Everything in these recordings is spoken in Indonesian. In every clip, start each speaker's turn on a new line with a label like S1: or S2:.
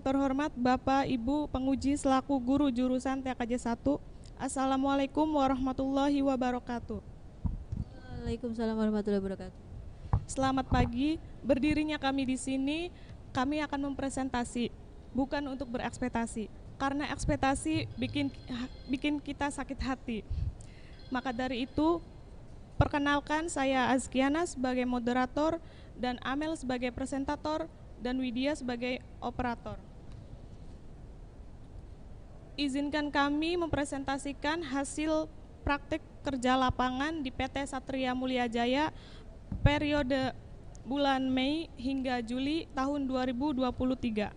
S1: terhormat Bapak Ibu penguji selaku guru jurusan TKJ 1. Assalamualaikum warahmatullahi wabarakatuh.
S2: Waalaikumsalam warahmatullahi wabarakatuh.
S1: Selamat pagi, berdirinya kami di sini, kami akan mempresentasi, bukan untuk berekspektasi. Karena ekspektasi bikin kita sakit hati. Maka dari itu, perkenalkan saya Azkiana sebagai moderator dan Amel sebagai presentator dan Widya sebagai operator. Izinkan kami mempresentasikan hasil praktik kerja lapangan di PT Satria Mulia Jaya periode bulan Mei hingga Juli tahun 2023.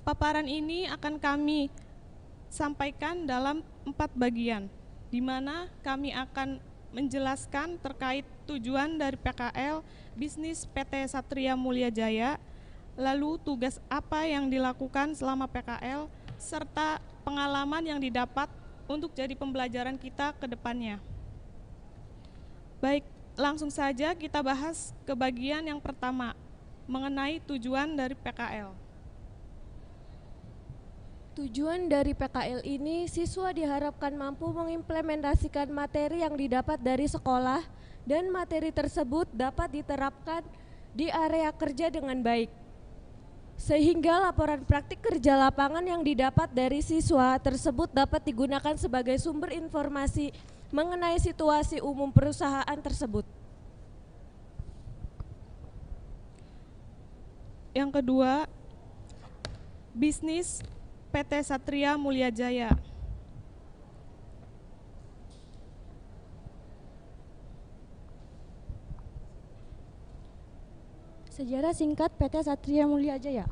S1: Paparan ini akan kami sampaikan dalam 4 bagian, di mana kami akan menjelaskan terkait tujuan dari PKL bisnis PT Satria Mulia Jaya, lalu tugas apa yang dilakukan selama PKL, serta pengalaman yang didapat untuk jadi pembelajaran kita ke depannya. Baik, langsung saja kita bahas ke bagian yang pertama, mengenai tujuan dari PKL.
S2: Tujuan dari PKL ini, siswa diharapkan mampu mengimplementasikan materi yang didapat dari sekolah dan materi tersebut dapat diterapkan di area kerja dengan baik. Sehingga laporan praktik kerja lapangan yang didapat dari siswa tersebut dapat digunakan sebagai sumber informasi mengenai situasi umum perusahaan tersebut.
S1: Yang kedua, bisnis PT Satria Mulia Jaya.
S3: Sejarah singkat PT Satria Mulia Jaya.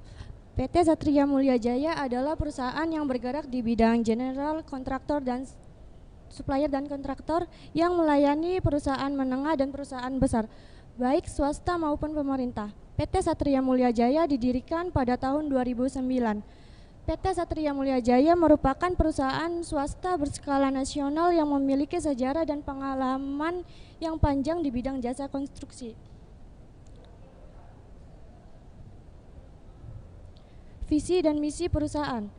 S3: PT Satria Mulia Jaya adalah perusahaan yang bergerak di bidang general kontraktor dan supplier dan kontraktor yang melayani perusahaan menengah dan perusahaan besar, baik swasta maupun pemerintah. PT Satria Mulia Jaya didirikan pada tahun 2009. PT Satria Mulia Jaya merupakan perusahaan swasta berskala nasional yang memiliki sejarah dan pengalaman yang panjang di bidang jasa konstruksi. Visi dan misi perusahaan.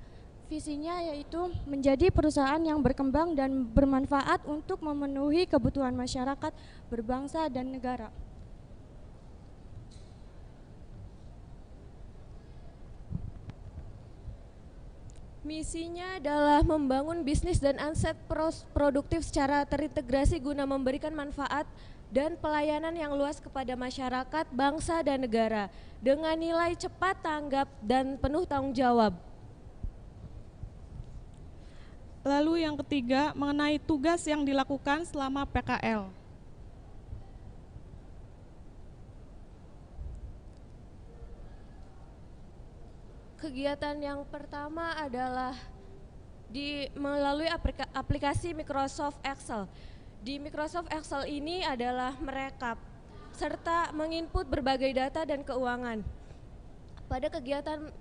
S3: Visinya yaitu menjadi perusahaan yang berkembang dan bermanfaat untuk memenuhi kebutuhan masyarakat, berbangsa, dan negara.
S2: Misinya adalah membangun bisnis dan aset produktif secara terintegrasi guna memberikan manfaat dan pelayanan yang luas kepada masyarakat, bangsa, dan negara dengan nilai cepat, tanggap, dan penuh tanggung jawab.
S1: Lalu yang ketiga, mengenai tugas yang dilakukan selama PKL.
S2: Kegiatan yang pertama adalah melalui aplikasi Microsoft Excel. Di Microsoft Excel ini adalah merekap serta menginput berbagai data dan keuangan. Pada kegiatan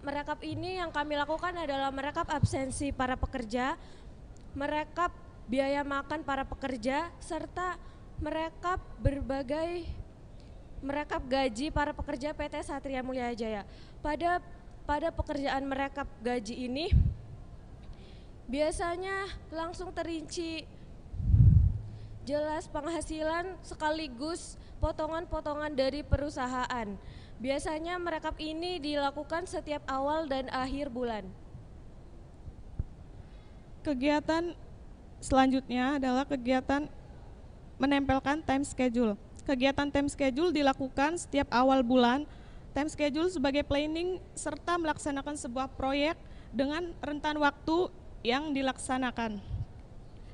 S2: merekap ini yang kami lakukan adalah merekap absensi para pekerja, merekap biaya makan para pekerja, serta merekap gaji para pekerja PT Satria Mulia Jaya. Pada pekerjaan merekap gaji ini biasanya langsung terinci jelas penghasilan sekaligus potongan-potongan dari perusahaan. Biasanya merekap ini dilakukan setiap awal dan akhir bulan.
S1: Kegiatan selanjutnya adalah kegiatan menempelkan time schedule. Kegiatan time schedule dilakukan setiap awal bulan. Time schedule sebagai planning serta melaksanakan sebuah proyek dengan rentan waktu yang dilaksanakan.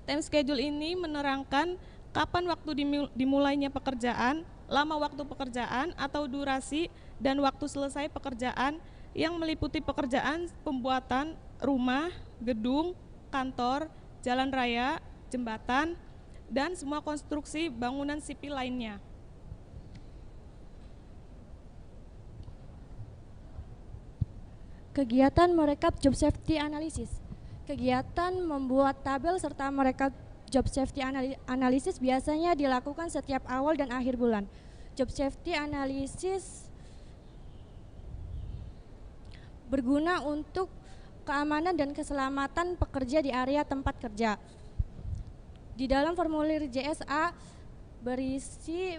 S1: Time schedule ini menerangkan kapan waktu dimulainya pekerjaan, lama waktu pekerjaan atau durasi, dan waktu selesai pekerjaan yang meliputi pekerjaan pembuatan rumah, gedung, kantor, jalan raya, jembatan, dan semua konstruksi bangunan sipil lainnya.
S3: Kegiatan merekap job safety analysis. Kegiatan membuat tabel serta merekap job safety analysis biasanya dilakukan setiap awal dan akhir bulan. Job safety analysis berguna untuk keamanan dan keselamatan pekerja di area tempat kerja. Di dalam formulir JSA berisi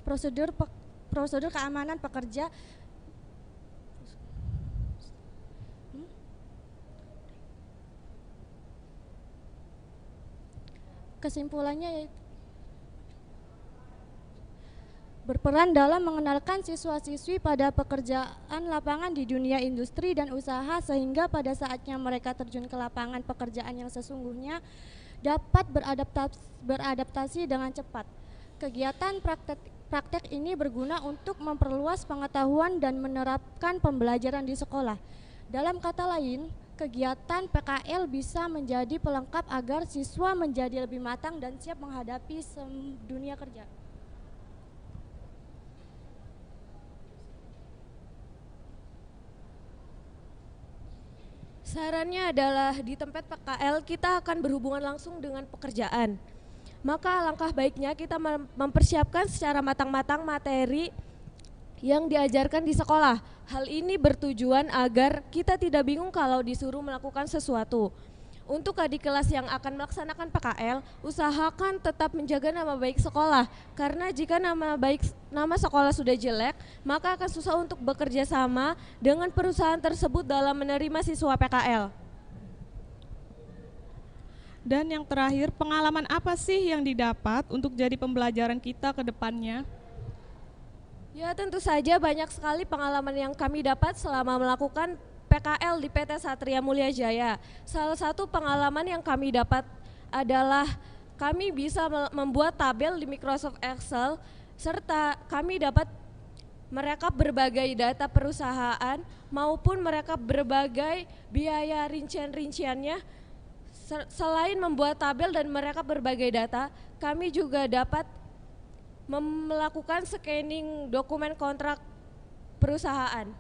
S3: prosedur keamanan pekerja. Kesimpulannya yaitu berperan dalam mengenalkan siswa-siswi pada pekerjaan lapangan di dunia industri dan usaha, sehingga pada saatnya mereka terjun ke lapangan pekerjaan yang sesungguhnya dapat beradaptasi dengan cepat. Kegiatan praktek ini berguna untuk memperluas pengetahuan dan menerapkan pembelajaran di sekolah. Dalam kata lain, kegiatan PKL bisa menjadi pelengkap agar siswa menjadi lebih matang dan siap menghadapi dunia kerja.
S2: Sarannya adalah di tempat PKL kita akan berhubungan langsung dengan pekerjaan. Maka langkah baiknya kita mempersiapkan secara matang-matang materi yang diajarkan di sekolah. Hal ini bertujuan agar kita tidak bingung kalau disuruh melakukan sesuatu. Untuk adik kelas yang akan melaksanakan PKL, usahakan tetap menjaga nama baik sekolah. Karena jika nama sekolah sudah jelek, maka akan susah untuk bekerja sama dengan perusahaan tersebut dalam menerima siswa PKL.
S1: Dan yang terakhir, pengalaman apa sih yang didapat untuk jadi pembelajaran kita ke depannya?
S2: Ya, tentu saja banyak sekali pengalaman yang kami dapat selama melakukan PKL di PT Satria Mulia Jaya. Salah satu pengalaman yang kami dapat adalah kami bisa membuat tabel di Microsoft Excel, serta kami dapat merekap berbagai data perusahaan maupun merekap berbagai biaya rincian-rinciannya. Selain membuat tabel dan merekap berbagai data, kami juga dapat melakukan scanning dokumen kontrak perusahaan.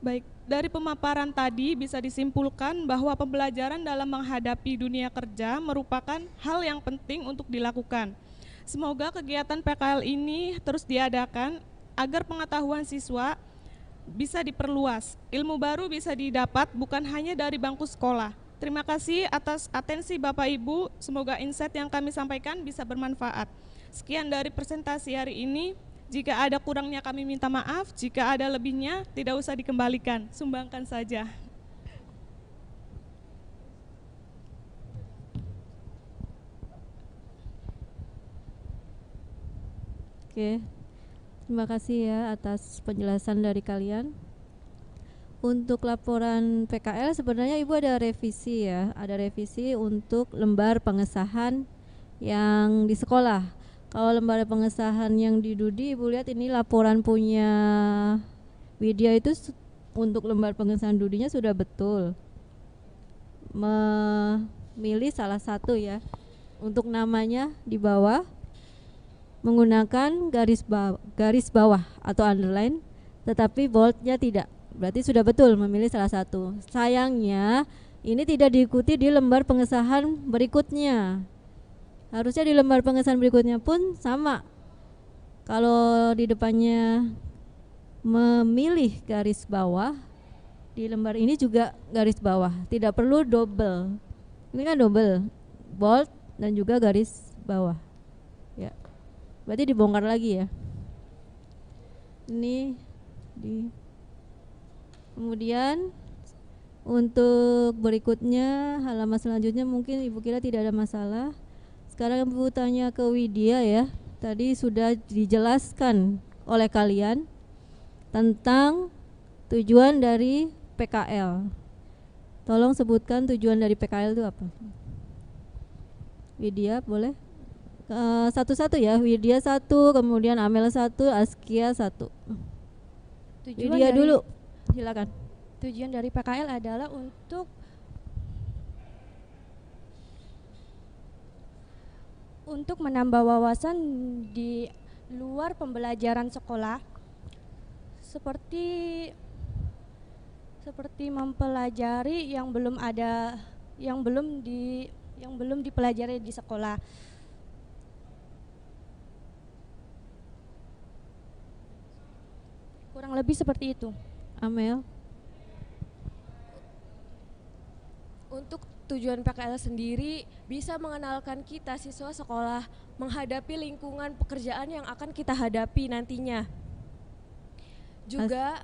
S1: Baik, dari pemaparan tadi bisa disimpulkan bahwa pembelajaran dalam menghadapi dunia kerja merupakan hal yang penting untuk dilakukan. Semoga kegiatan PKL ini terus diadakan agar pengetahuan siswa bisa diperluas, ilmu baru bisa didapat bukan hanya dari bangku sekolah. Terima kasih atas atensi Bapak Ibu, semoga insight yang kami sampaikan bisa bermanfaat. Sekian dari presentasi hari ini. Jika ada kurangnya kami minta maaf, jika ada lebihnya tidak usah dikembalikan, sumbangkan saja.
S4: Oke, terima kasih ya atas penjelasan dari kalian. Untuk laporan PKL sebenarnya Ibu ada revisi ya, ada revisi untuk lembar pengesahan yang di sekolah. Kalau lembar pengesahan yang di Dudi, Ibu lihat ini laporan punya Widya itu untuk lembar pengesahan Dudinya sudah betul. Memilih salah satu ya, untuk namanya di bawah menggunakan garis bawah atau underline, tetapi boldnya tidak. Berarti sudah betul memilih salah satu. Sayangnya ini tidak diikuti di lembar pengesahan berikutnya. Harusnya di lembar pengesahan berikutnya pun sama. Kalau di depannya memilih garis bawah, di lembar ini juga garis bawah. Tidak perlu double. Ini kan double, bold dan juga garis bawah. Ya. Berarti dibongkar lagi ya. Ini di. Kemudian untuk berikutnya halaman selanjutnya mungkin Ibu kira tidak ada masalah. Sekarang Ibu tanya ke Widya ya. Tadi sudah dijelaskan oleh kalian tentang tujuan dari PKL. Tolong sebutkan tujuan dari PKL itu apa? Widya boleh? Satu-satu ya. Widya 1, kemudian Amel 1, Askia 1. Widya dulu. Silakan.
S3: Tujuan dari PKL adalah untuk menambah wawasan di luar pembelajaran sekolah, seperti mempelajari yang belum dipelajari di sekolah. Kurang lebih seperti itu.
S4: Amel.
S2: Untuk tujuan PKL sendiri bisa mengenalkan kita siswa sekolah menghadapi lingkungan pekerjaan yang akan kita hadapi nantinya. Juga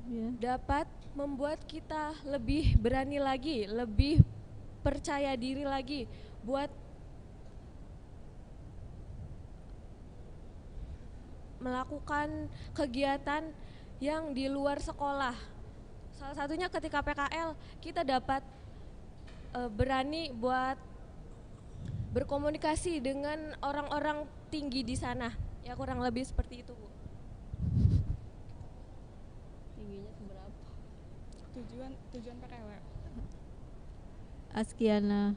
S4: Ya.
S2: dapat membuat kita lebih berani lagi, lebih percaya diri lagi buat melakukan kegiatan yang di luar sekolah. Salah satunya ketika PKL kita dapat berani buat berkomunikasi dengan orang-orang tinggi di sana. Ya kurang lebih seperti itu, Bu.
S4: Tingginya seberapa?
S1: Tujuan PKL.
S4: Askiana.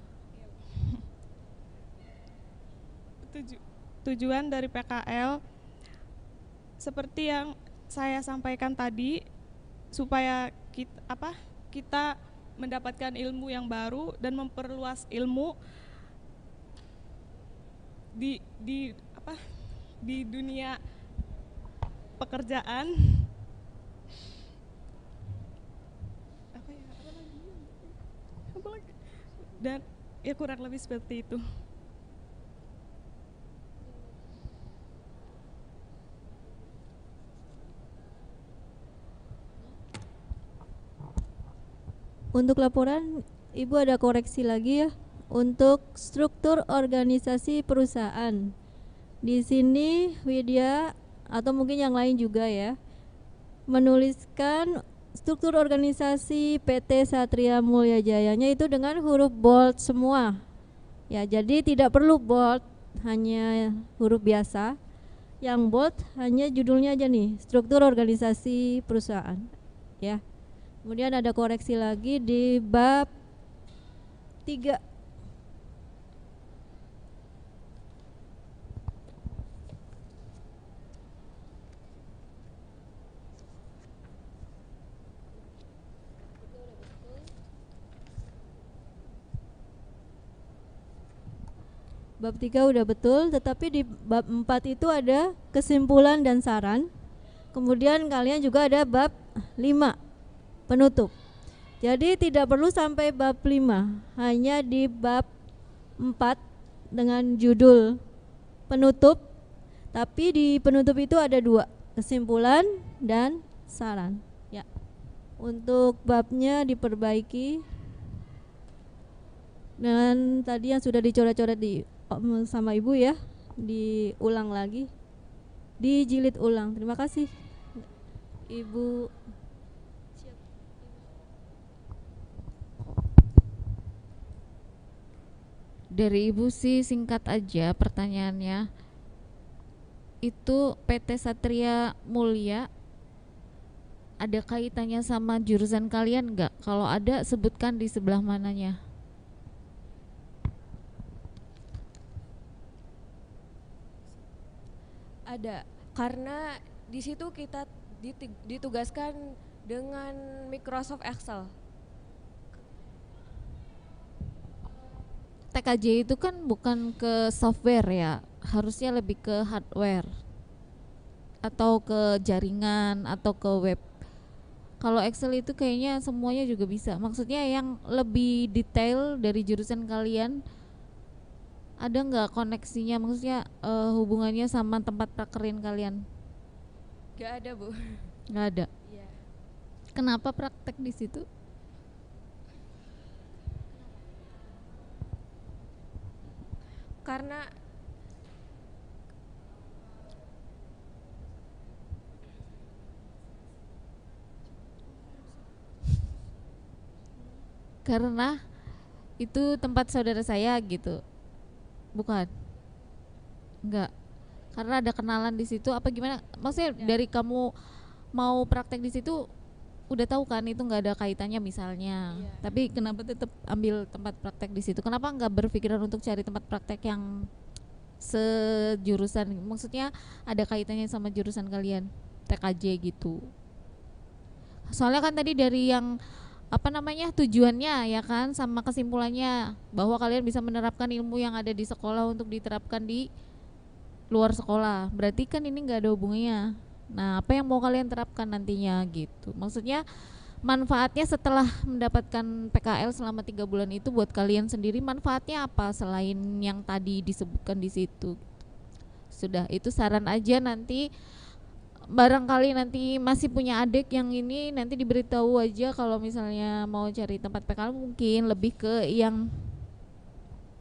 S1: Tujuan dari PKL seperti yang saya sampaikan tadi, supaya kita mendapatkan ilmu yang baru dan memperluas ilmu di dunia pekerjaan. Apa lagi? Dan ya kurang lebih seperti itu.
S4: Untuk laporan, Ibu ada koreksi lagi ya. Untuk struktur organisasi perusahaan. Di sini Widya atau mungkin yang lain juga ya, menuliskan struktur organisasi PT Satria Mulia Jayanya itu dengan huruf bold semua. Ya, jadi tidak perlu bold, hanya huruf biasa. Yang bold hanya judulnya aja nih, struktur organisasi perusahaan. Ya. Kemudian ada koreksi lagi di bab 3. Bab 3 udah betul, tetapi di bab 4 itu ada kesimpulan dan saran. Kemudian kalian juga ada bab 5, penutup. Jadi tidak perlu sampai bab 5, hanya di bab 4 dengan judul penutup. Tapi di penutup itu ada 2, kesimpulan dan saran. Ya. Untuk babnya diperbaiki dengan tadi yang sudah dicoret-coret sama Ibu ya, diulang lagi, dijilid ulang. Terima kasih Ibu.
S5: Dari Ibu sih singkat aja pertanyaannya. Itu PT Satria Mulia ada kaitannya sama jurusan kalian enggak? Kalau ada sebutkan di sebelah mananya.
S2: Ada, karena di situ kita ditugaskan dengan Microsoft Excel.
S5: TKJ itu kan bukan ke software ya, harusnya lebih ke hardware atau ke jaringan atau ke web. Kalau Excel itu kayaknya semuanya juga bisa. Maksudnya yang lebih detail dari jurusan kalian ada nggak koneksinya? Maksudnya hubungannya sama tempat prakerin kalian?
S2: Gak ada, Bu.
S5: Nggak ada.
S2: Iya.
S5: Kenapa praktek di situ?
S2: Karena
S5: itu tempat saudara saya gitu. Bukan? Enggak. Karena ada kenalan di situ apa gimana? Maksudnya
S2: Ya.
S5: dari kamu mau praktek di situ udah tahu kan itu nggak ada kaitannya misalnya.
S2: Iya.
S5: Tapi kenapa tetap ambil tempat praktek di situ? Kenapa nggak berpikiran untuk cari tempat praktek yang sejurusan? Maksudnya ada kaitannya sama jurusan kalian, TKJ gitu. Soalnya kan tadi dari yang tujuannya ya kan sama kesimpulannya bahwa kalian bisa menerapkan ilmu yang ada di sekolah untuk diterapkan di luar sekolah. Berarti kan ini nggak ada hubungannya. Nah, apa yang mau kalian terapkan nantinya gitu. Maksudnya manfaatnya setelah mendapatkan PKL selama 3 bulan itu buat kalian sendiri manfaatnya apa selain yang tadi disebutkan di situ. Sudah, itu saran aja. Nanti barangkali nanti masih punya adik yang ini, nanti diberitahu aja kalau misalnya mau cari tempat PKL mungkin lebih ke yang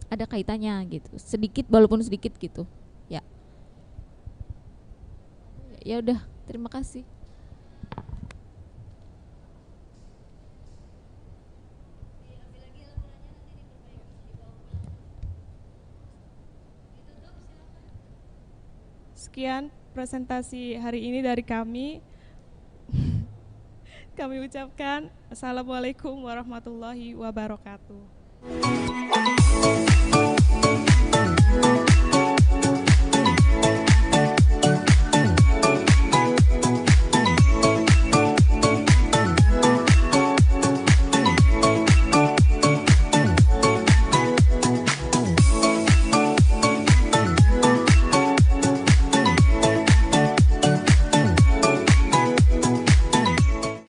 S5: ada kaitannya gitu, sedikit walaupun sedikit gitu ya. Ya udah, terima kasih.
S1: Sekian presentasi hari ini dari kami. Kami ucapkan Assalamualaikum warahmatullahi wabarakatuh.